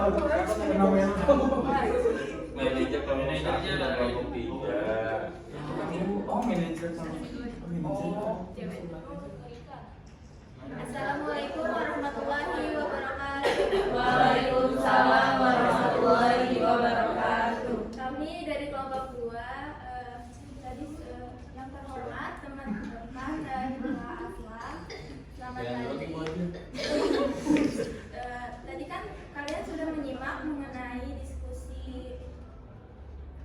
namanya manajer manajernya dari kelompok 3. Oh, manajer sama Assalamualaikum warahmatullahi wabarakatuh. Waalaikumsalam warahmatullahi wabarakatuh. Kami dari kelompok 2 tadi yang terhormat teman-teman dari Aslam. Selamat pagi. Tadi kan kalian sudah menyimak mengenai diskusi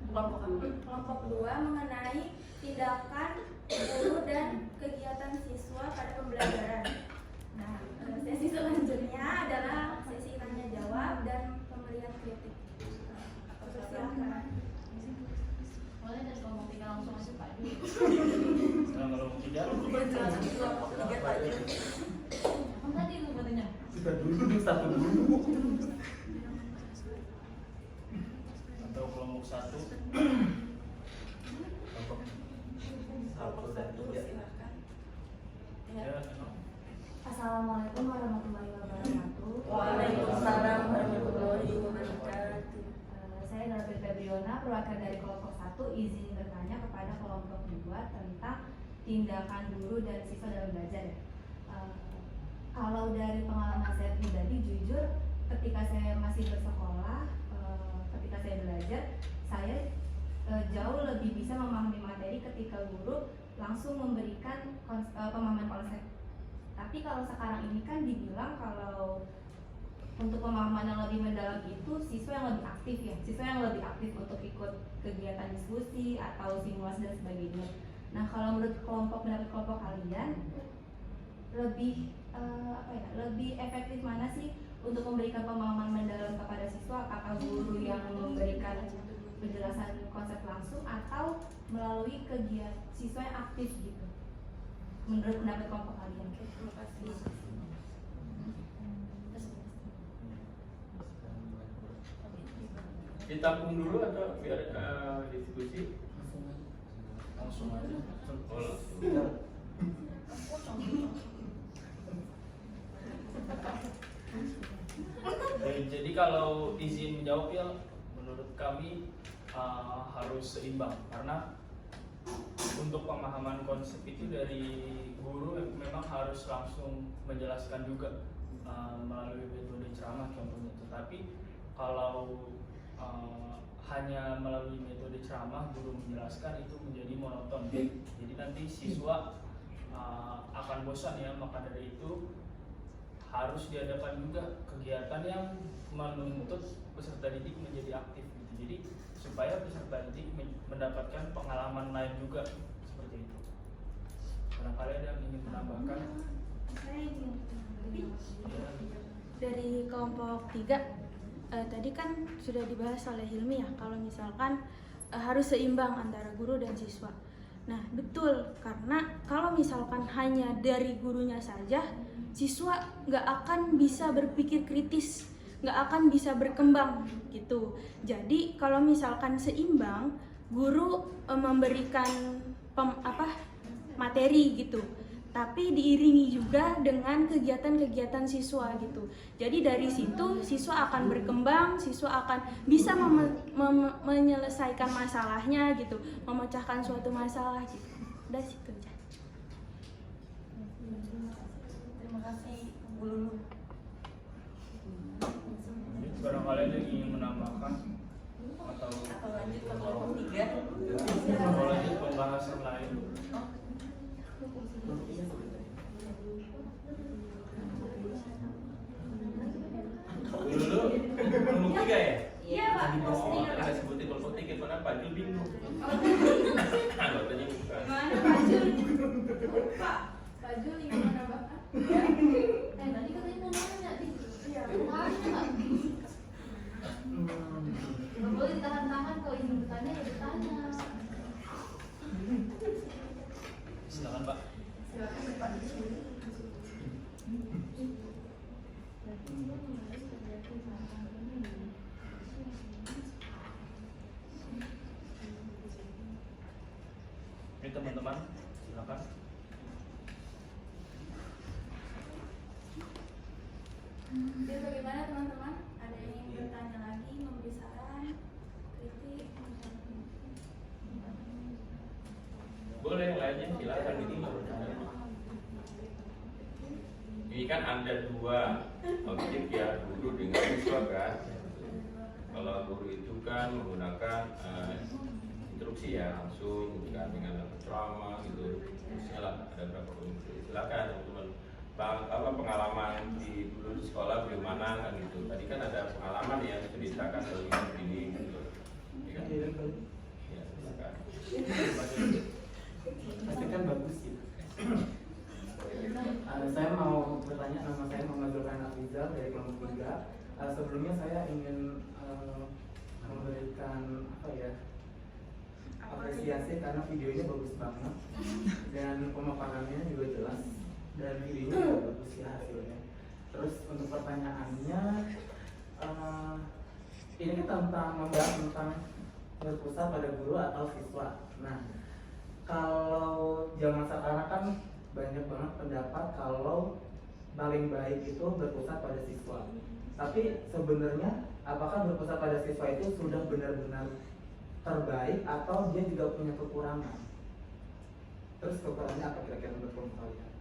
kelompok 2 mengenai tindakan guru dan kegiatan siswa pada pembelajaran. Nah, sesi selanjutnya adalah sesi tanya jawab dan pemberian kritik. Silakan. Boleh dari kelompok 3 langsung masuk Pak Dwi. Kelompok 3. Apa tadi itu katanya? kita dulu satu dulu Atau kelompok 1. kelompok 1 dan 3. Ya, Assalamualaikum warahmatullahi wabarakatuh. Waalaikumsalam warahmatullahi wabarakatuh. Saya Nurul Febriona, perwakilan dari kelompok 1, izin bertanya kepada kelompok 2 tentang tindakan guru dan siswa dalam belajar. Kalau dari pengalaman saya pribadi, jujur ketika saya masih bersekolah, ketika saya belajar, saya jauh lebih bisa memahami materi ketika guru langsung memberikan pemahaman konsep. Tapi kalau sekarang ini kan dibilang kalau untuk pemahaman yang lebih mendalam itu siswa yang lebih aktif ya, siswa yang lebih aktif untuk ikut kegiatan diskusi atau simulasi dan sebagainya. Nah, kalau menurut kelompok kalian lebih lebih efektif mana sih untuk memberikan pemahaman mendalam kepada siswa? Apakah guru yang memberikan penjelasan konsep langsung atau melalui kegiatan siswa yang aktif gitu? Menurut pendapat kelompok kalian? Terima kasih. ditampung dulu atau biar diskusi? Langsung aja. Jadi kalau izin menjawab ya, menurut kami harus seimbang karena untuk pemahaman konsep itu dari guru memang harus langsung menjelaskan juga melalui metode ceramah contohnya. Tetapi kalau hanya melalui metode ceramah guru menjelaskan itu menjadi monoton. Jadi nanti siswa akan bosan ya, maka dari itu harus diadakan juga kegiatan yang menuntut peserta didik menjadi aktif gitu. Jadi supaya peserta didik mendapatkan pengalaman lain juga seperti itu. Barangkali ada yang ingin menambahkan? Saya ingin dari kelompok 3 tadi kan sudah dibahas oleh Hilmi ya, kalau misalkan harus seimbang antara guru dan siswa. Nah, betul, karena kalau misalkan hanya dari gurunya saja, siswa nggak akan bisa berpikir kritis, nggak akan bisa berkembang gitu. Jadi kalau misalkan seimbang, guru memberikan materi gitu, tapi diiringi juga dengan kegiatan-kegiatan siswa gitu. Jadi dari situ siswa akan berkembang, siswa akan bisa menyelesaikan masalahnya gitu, memecahkan suatu masalah gitu. Udah situ aja. Terima kasih Bu Lulu. Barangkali ada yang ingin menambahkan atau lanjut ke kelompok 3. atau lanjut pembahasan lain? Dulu kelompok 3 ya? Iya, Pak. Oh, kita sebutin kelompok 3 kenapa? Dia bingung. Anggotanya bukan. Gimana Pak Jul? Pak Jul ingin menambahkan? Tadi katanya mau nanya nih. Iya. Nggak boleh ditahan-tahan, kalau ingin bertanya ya bertanya. Silakan Pak. Silakan Pak. Ini teman-teman, silakan. Jadi bagaimana teman-teman? Ada yang ingin bertanya? Ini kan ada dua objek ya, guru dengan siswa kan. Kalau guru itu kan menggunakan instruksi ya langsung kan dengan ceramah gitu. Terusnya lah ada berapa komisi. Silakan teman-teman. Pengalaman dulu di sekolah bagaimana kan gitu. Tadi kan ada pengalaman yang ceritakan begini gitu. Ya, kan? Ya, silakan. Pasti kan bagus gitu. Saya mau bertanya, nama saya Muhammad Zulkarnain Afrizal dari kelompok 3. Sebelumnya saya ingin memberikan apresiasi karena videonya bagus banget dan pemaparannya juga jelas dan videonya juga bagus ya hasilnya. Terus untuk pertanyaannya, ini tentang membahas tentang berpusat pada guru atau siswa. Nah, kalau zaman sekarang kan banyak banget pendapat kalau paling baik itu berpusat pada siswa. Tapi sebenarnya apakah berpusat pada siswa itu sudah benar-benar terbaik atau dia juga punya kekurangan? Terus kekurangannya apa kira-kira menurut kalian?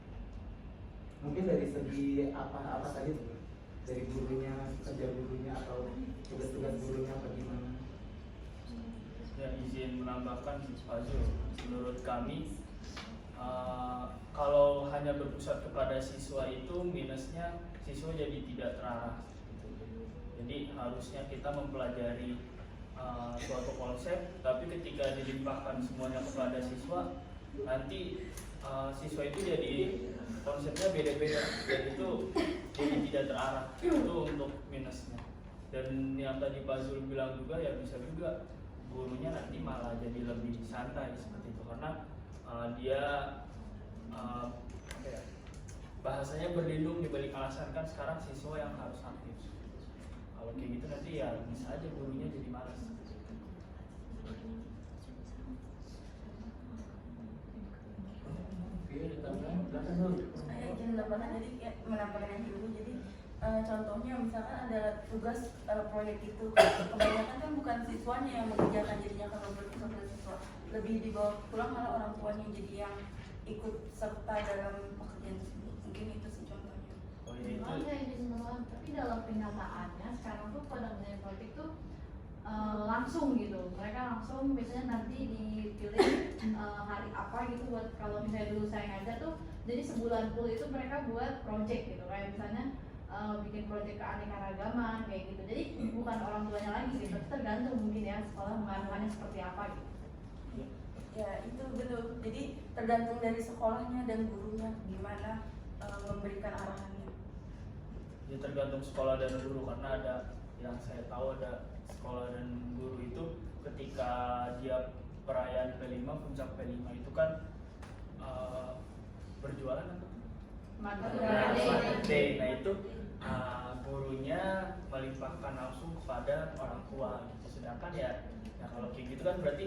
Mungkin dari segi apa saja tuh? Dari gurunya, kerja gurunya atau tugas-tugas gurunya apa gimana? Ya, izin menambahkan Pak Zul, menurut kami kalau hanya berpusat kepada siswa itu minusnya siswa jadi tidak terarah gitu. Jadi harusnya kita mempelajari suatu konsep, tapi ketika dilimpahkan semuanya kepada siswa, nanti siswa itu jadi konsepnya beda-beda dan itu jadi tidak terarah. Itu untuk minusnya. Dan yang tadi Pak Zul bilang juga ya bisa juga gurunya nanti malah jadi lebih santai seperti itu karena dia bahasanya berlindung di balik alasan kan sekarang siswa yang harus aktif. Kalau kayak gitu nanti ya bisa aja gurunya jadi malas. Oke, ditambah belakang dulu. Izin menambahkan jadi menambahkan yang dulu jadi contohnya misalkan ada tugas proyek itu kebanyakan kan bukan siswanya yang mengerjakan jadinya kalau berpusat pada siswa lebih dibawa pulang malah orang tuanya jadi yang ikut serta dalam pekerjaan tersebut. Mungkin itu sih contohnya. Oh ya itu. Oke, izin menambahkan. Tapi dalam kenyataannya sekarang tuh pada menjadi politik tuh langsung gitu. Mereka langsung biasanya nanti dipilih hari apa gitu buat kalau misalnya dulu saya ngajar tuh jadi sebulan full itu mereka buat project gitu kayak misalnya bikin project keanekaragaman kayak gitu. Jadi bukan orang tuanya lagi gitu, tapi tergantung mungkin ya sekolah menganuannya seperti apa gitu. Ya itu betul. Jadi tergantung dari sekolahnya dan gurunya gimana memberikan arahannya. Ya tergantung sekolah dan guru karena ada yang saya tahu ada sekolah dan guru itu ketika dia perayaan P5 puncak P5 itu kan berjualan apa? Day. Nah itu gurunya melimpahkan langsung kepada orang tua gitu. Sedangkan ya kalau kayak gitu kan berarti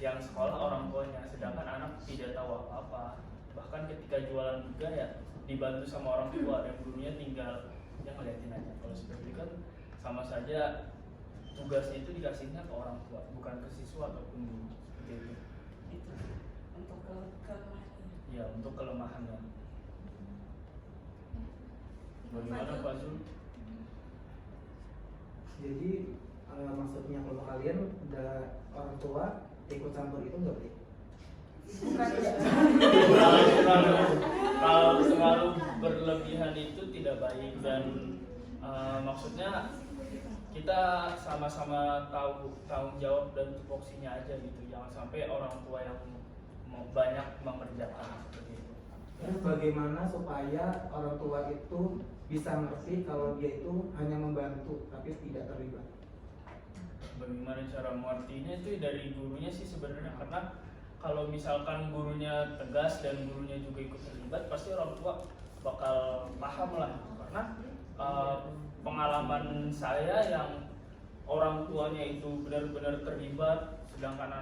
yang sekolah orang tuanya, sedangkan anak tidak tahu apa-apa. Bahkan ketika jualan juga ya dibantu sama orang tua dan gurunya tinggal yang ngeliatin aja. Kalau seperti itu kan sama saja tugasnya itu dikasihnya ke orang tua, bukan ke siswa ataupun guru. Seperti itu. Itu untuk kelemahannya. Ya untuk kelemahannya. Bagaimana Pak Zul? Jadi maksudnya kalau kalian udah orang tua ikut campur itu nggak boleh? Bukan ya. Kalau terlalu berlebihan itu tidak baik dan maksudnya kita sama-sama tahu tanggung jawab dan tupoksinya aja gitu. Jangan sampai orang tua yang banyak mengerjakan seperti itu. Terus bagaimana supaya orang tua itu bisa ngerti kalau dia itu hanya membantu tapi tidak terlibat? Bagaimana cara mengertinya itu dari gurunya sih sebenarnya, karena kalau misalkan gurunya tegas dan gurunya juga ikut terlibat pasti orang tua bakal paham lah, karena pengalaman saya yang orang tuanya itu benar-benar terlibat sedangkan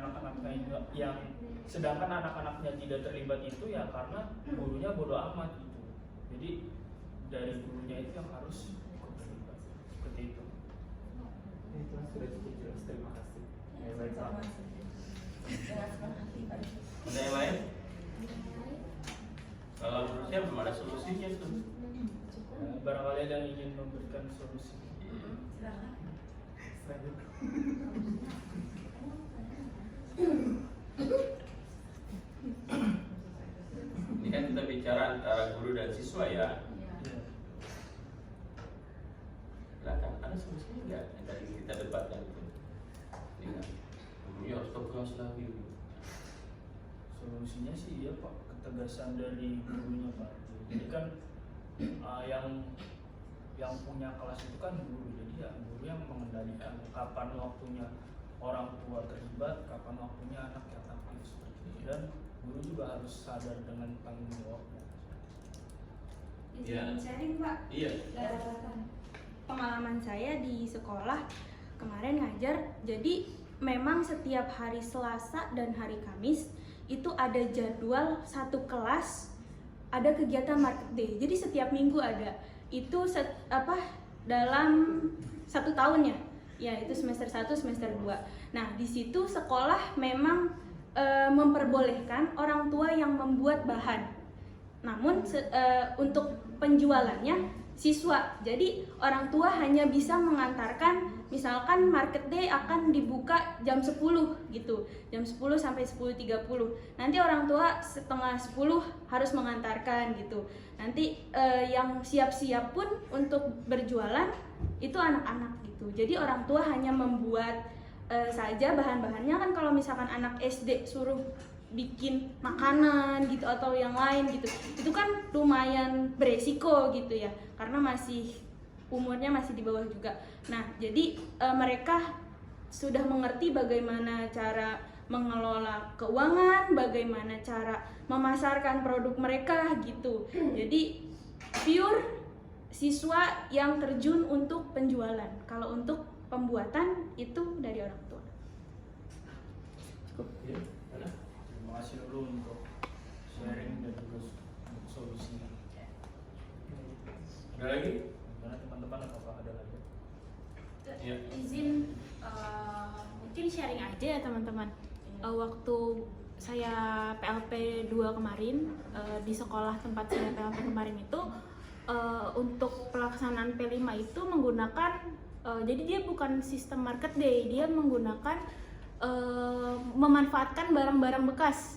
anak-anaknya tidak terlibat itu ya karena gurunya bodoh amat gitu. Jadi dari gurunya itu yang harus ikut terlibat seperti itu. Itu sudah cukup jelas, terima kasih. Ya, baik Pak. Ada yang lain? Kalau menurut saya belum ada solusinya tuh. Boleh dan ingin memberikan solusi. Silakan. Ini kan kita bicara antara guru dan siswa ya. Ya. Silakan, ada solusinya nggak yang tadi kita debatkan itu? Iya. Gurunya harus tegas lagi. Solusinya sih ya Pak, ketegasan dari gurunya Pak. Jadi kan yang punya kelas itu kan guru, jadi ya guru yang mengendalikan kapan waktunya orang tua terlibat, kapan waktunya anak yang aktif seperti itu. Dan guru juga harus sadar dengan tanggung jawabnya. Iya. Izin sharing Pak. Iya. Pengalaman saya di sekolah kemarin ngajar, jadi memang setiap hari Selasa dan hari Kamis itu ada jadwal satu kelas ada kegiatan market day. Jadi setiap minggu ada. Itu dalam 1 tahun ya. Ya, itu semester 1, semester 2. Nah, di situ sekolah memang memperbolehkan orang tua yang membuat bahan. Namun untuk penjualannya siswa. Jadi orang tua hanya bisa mengantarkan, misalkan market day akan dibuka jam 10 gitu. Jam 10 sampai 10.30. Nanti orang tua setengah 10 harus mengantarkan gitu. Nanti yang siap-siap pun untuk berjualan itu anak-anak gitu. Jadi orang tua hanya membuat saja bahan-bahannya. Kan kalau misalkan anak SD suruh bikin makanan gitu atau yang lain gitu, itu kan lumayan beresiko gitu ya, karena umurnya masih di bawah juga. Nah, jadi mereka sudah mengerti bagaimana cara mengelola keuangan, bagaimana cara memasarkan produk mereka gitu. Jadi pure siswa yang terjun untuk penjualan. Kalau untuk pembuatan itu dari orang tua. Iya. Terima kasih dulu untuk sharing dan juga untuk solusinya. Ada lagi? Gimana teman-teman, apakah ada lagi? Iya. Izin mungkin sharing aja ya teman-teman. Waktu saya PLP 2 kemarin di sekolah tempat saya PLP kemarin itu untuk pelaksanaan P5 itu menggunakan jadi dia bukan sistem market day, dia menggunakan memanfaatkan barang-barang bekas.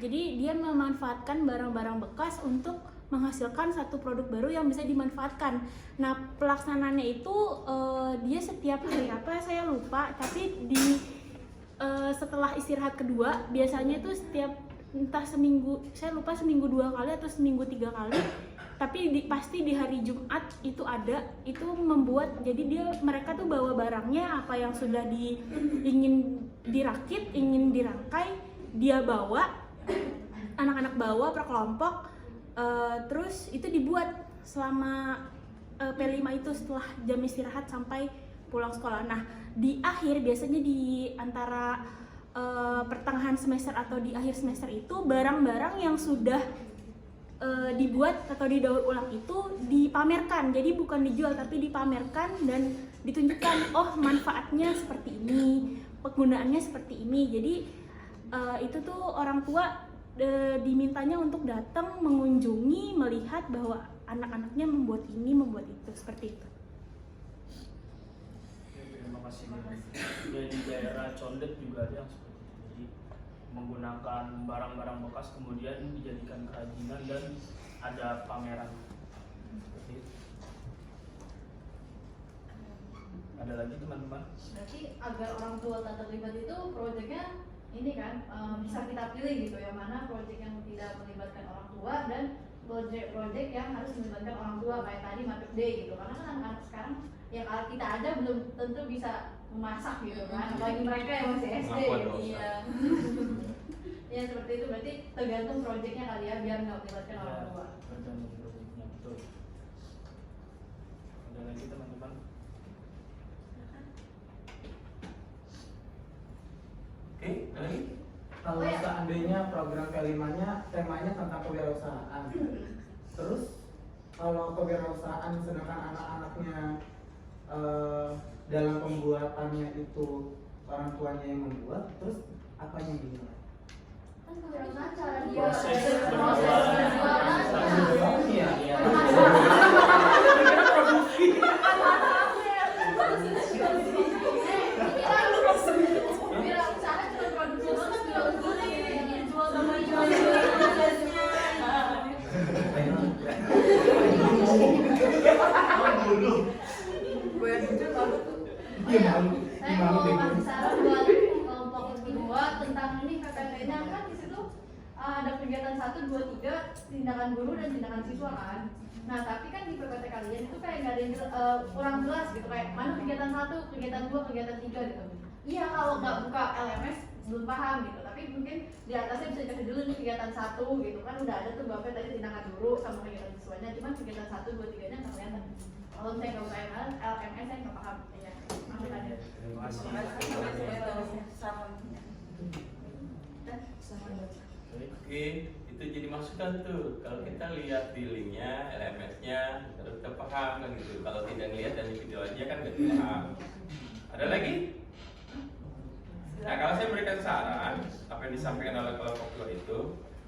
Jadi dia memanfaatkan barang-barang bekas untuk menghasilkan satu produk baru yang bisa dimanfaatkan. Nah, pelaksanaannya itu dia setiap hari apa saya lupa, tapi di setelah istirahat kedua biasanya itu setiap entah seminggu, saya lupa seminggu 2 kali atau seminggu 3 kali, tapi pasti di hari Jumat itu ada, itu membuat, jadi mereka tuh bawa barangnya apa yang sudah ingin dirakit, ingin dirangkai, dia bawa, anak-anak bawa per kelompok, terus itu dibuat selama P5 itu setelah jam istirahat sampai pulang sekolah. Nah, di akhir biasanya di antara pertengahan semester atau di akhir semester itu barang-barang yang sudah dibuat atau didaur ulang itu dipamerkan. Jadi bukan dijual tapi dipamerkan dan ditunjukkan, oh manfaatnya seperti ini, penggunaannya seperti ini. Jadi itu tuh orang tua dimintanya untuk datang mengunjungi, melihat bahwa anak-anaknya membuat ini, membuat itu, seperti itu. Terima kasih. Di daerah Condet juga ada yang seperti itu. Jadi menggunakan barang-barang bekas kemudian dijadikan kerajinan dan ada pameran. Seperti itu. Ada lagi teman-teman? Berarti agar orang tua tak terlibat itu proyeknya ini kan bisa kita pilih gitu, yang mana proyek yang tidak melibatkan orang tua dan proyek yang harus melibatkan orang tua, kayak tadi market day gitu. Karena kan anak-anak sekarang yang kita ada belum tentu bisa memasak gitu kan, apalagi mereka yang masih SD. Iya. Ya seperti itu, berarti tergantung proyeknya kali ya, biar nggak melibatkan orang tua. Tergantung proyeknya, betul. Ada lagi teman-teman? Oke, ada lagi? Kalau seandainya program P5-nya temanya tentang kewirausahaan, terus kalau kewirausahaan sedangkan anak-anaknya dalam pembuatannya itu orang tuanya yang membuat, terus apa yang dinilai? Kan kewirausahaan cara dia Proses berjualan. Iya. Saya mau kasih saran buat kelompok kedua tentang ini PPT-nya kan di situ ada kegiatan 1, 2, 3 tindakan guru dan tindakan siswa kan. Nah tapi kan di PPT kalian itu kayak nggak ada yang kurang jelas gitu, kayak mana kegiatan 1, kegiatan 2, kegiatan 3 gitu. Iya kalau nggak buka LMS belum paham gitu, tapi mungkin di atasnya bisa dikasih dulu nih kegiatan 1 gitu kan, udah ada tuh bapak tadi tindakan guru sama kegiatan siswanya, cuman kegiatan 1, 2, 3 nya nggak kelihatan. Kalau saya nggak buka LMS saya nggak paham. Iya, maksud aja. Terima kasih. Oke, itu jadi masukan tuh. Kalau kita lihat di linknya, LMS-nya, terus kita paham kan gitu. Kalau tidak lihat dari video aja kan nggak paham. Ada lagi? Nah, kalau saya berikan saran, apa yang disampaikan oleh kelompok kedua itu,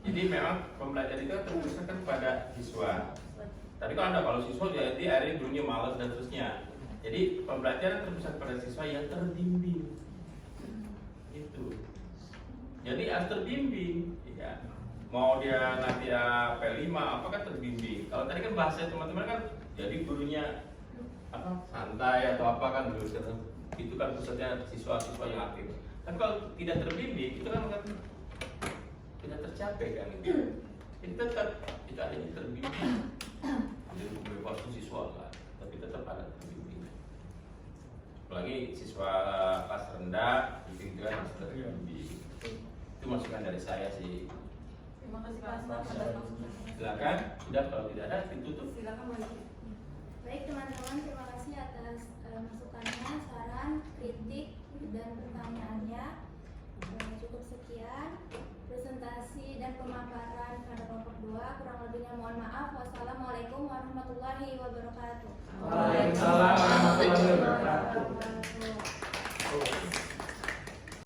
jadi memang pembelajaran itu terpusatkan pada siswa. Tadi kalau siswa jadi akhirnya gurunya malas dan seterusnya. Jadi pembelajaran terpusat pada siswa yang terbimbing. Itu. Jadi harus terbimbing, ya. Mau dia nanti P5 apakah terbimbing? Kalau tadi kan bahasa teman-teman kan jadi gurunya apa santai atau apa kan dulu itu kan pusatnya siswa-siswa yang aktif. Tapi kalau tidak terbimbing itu kan tidak tercapai kan itu. Jadi tetap kita adanya terbimbing. Jadi bebas siswa kan, tapi tetap ada terbimbing. Apalagi siswa kelas rendah itu kan harus terbimbing. Itu masukan dari saya sih. Terima kasih Pak Asma. Silakan, sudah kalau tidak ada ditutup. Silakan lagi. Baik teman-teman, terima kasih atas masukannya, saran, kritik, dan pertanyaannya. Cukup sekian presentasi dan pemaparan pada kelompok 2. Kurang lebihnya mohon maaf. Wassalamualaikum warahmatullahi wabarakatuh. Waalaikumsalam warahmatullahi wabarakatuh.